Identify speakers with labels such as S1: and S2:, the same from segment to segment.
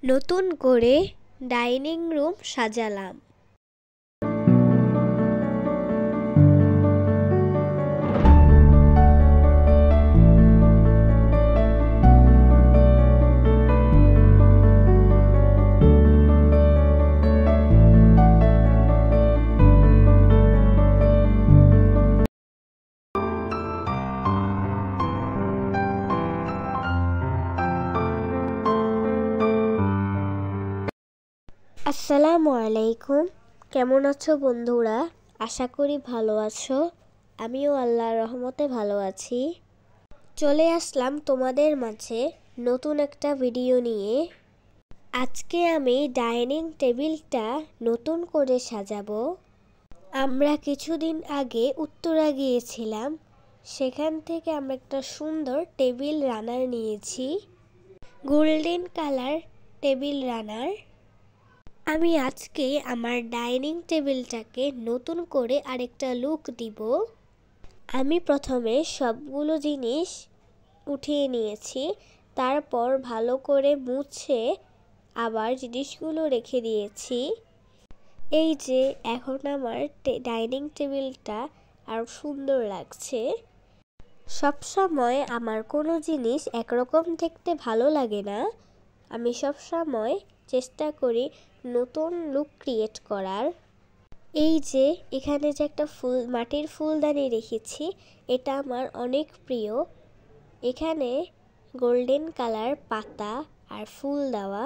S1: নতুন করে dining room সাজালাম। আসসালামু আলাইকুম, কেমন আছো বন্ধুরা? আশা করি ভালো আছো। আমিও আল্লাহর রহমতে ভালো আছি। চলে আসলাম তোমাদের মাঝে নতুন একটা ভিডিও নিয়ে। আজকে আমি ডাইনিং টেবিলটা নতুন করে সাজাবো। আমরা কিছুদিন আগে উত্তরা গিয়েছিলাম, সেখান থেকে আমরা একটা সুন্দর টেবিল রানার নিয়েছি, গোল্ডেন কালার টেবিল রানার। আমি আজকে আমার ডাইনিং টেবিলটাকে নতুন করে আরেকটা লুক দিব। আমি প্রথমে সবগুলো জিনিস উঠিয়ে নিয়েছি, তারপর ভালো করে মুছে আবার জিনিসগুলো রেখে দিয়েছি। এই যে এখন আমার ডাইনিং টেবিলটা আরো সুন্দর লাগছে। সবসময় আমার কোনো জিনিস একরকম দেখতে ভালো লাগে না। আমি সবসময় চেষ্টা করি নতুন লুক ক্রিয়েট করার। এই যে এখানে যে একটা মাটির ফুলদানি রেখেছি, এটা আমার অনেক প্রিয়। এখানে গোল্ডেন কালার পাতা আর ফুল দেওয়া,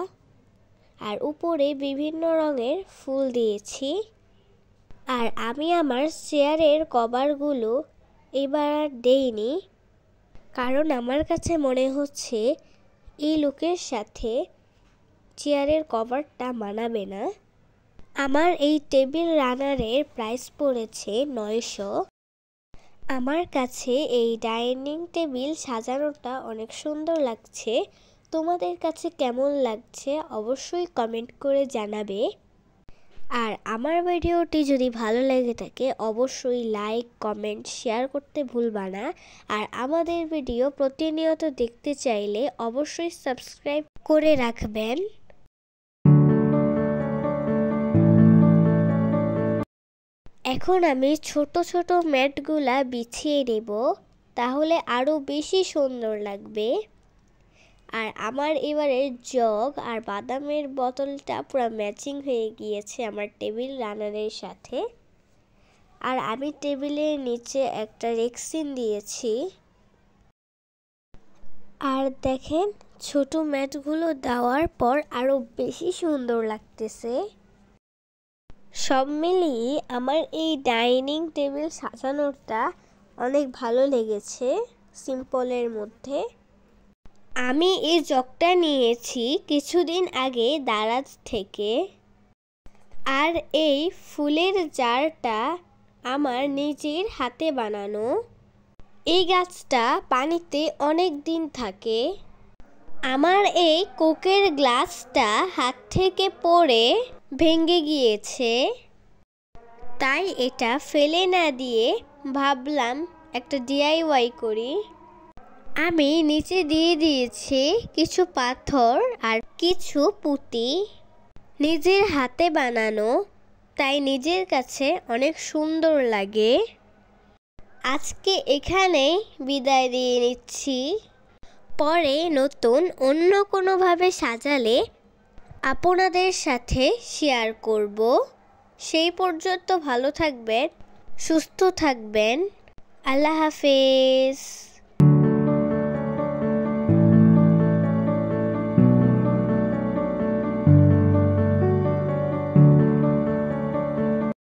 S1: আর উপরে বিভিন্ন রঙের ফুল দিয়েছি। আর আমি আমার চেয়ারের কভারগুলো এবার আর দেইনি, কারণ আমার কাছে মনে হচ্ছে এই লুকের সাথে চেয়ারের কভারটা মানাবে না। আমার এই টেবিল রানারের প্রাইস পড়েছে 900। আমার কাছে এই ডাইনিং টেবিল সাজানোটা অনেক সুন্দর লাগছে। তোমাদের কাছে কেমন লাগছে অবশ্যই কমেন্ট করে জানাবে। আর আমার ভিডিওটি যদি ভালো লেগে থাকে অবশ্যই লাইক, কমেন্ট, শেয়ার করতে ভুলবা না। আর আমাদের ভিডিও প্রতিনিয়ত দেখতে চাইলে অবশ্যই সাবস্ক্রাইব করে রাখবেন। এখন আমি ছোট ছোট ম্যাটগুলা বিছিয়ে নেব, তাহলে আরো বেশি সুন্দর লাগবে। আর আমার এবারের জগ আর বাদামের বোতলটা পুরো ম্যাচিং হয়ে গিয়েছে আমার টেবিল রানারের সাথে। আর আমি টেবিলের নিচে একটা রেক্সিন দিয়েছি। আর দেখেন ছোট ম্যাটগুলো দেওয়ার পর আরো বেশি সুন্দর লাগতেছে। সব মিলিয়ে আমার এই ডাইনিং টেবিল সাজানোটা অনেক ভালো লেগেছে, সিম্পলের মধ্যে। আমি এই জগটা নিয়েছি কিছুদিন আগে দারাজ থেকে। আর এই ফুলের জারটা আমার নিজের হাতে বানানো। এই গাছটা পানিতে অনেক দিন থাকে। আমার এই কোকের গ্লাসটা হাত থেকে পড়ে ভেঙে গিয়েছে, তাই এটা ফেলে না দিয়ে ভাবলাম একটা DIY করি। আমি নিচে দিয়ে দিয়েছি কিছু পাথর আর কিছু পুঁতি। নিজের হাতে বানানো, তাই নিজের কাছে অনেক সুন্দর লাগে। আজকে এখানেই বিদায় দিয়ে নিচ্ছি। পরে নতুন অন্য কোনোভাবে সাজালে আপনাদের সাথে শেয়ার করব। সেই পর্যন্ত ভালো থাকবেন, সুস্থ থাকবেন। আল্লাহ হাফেজ।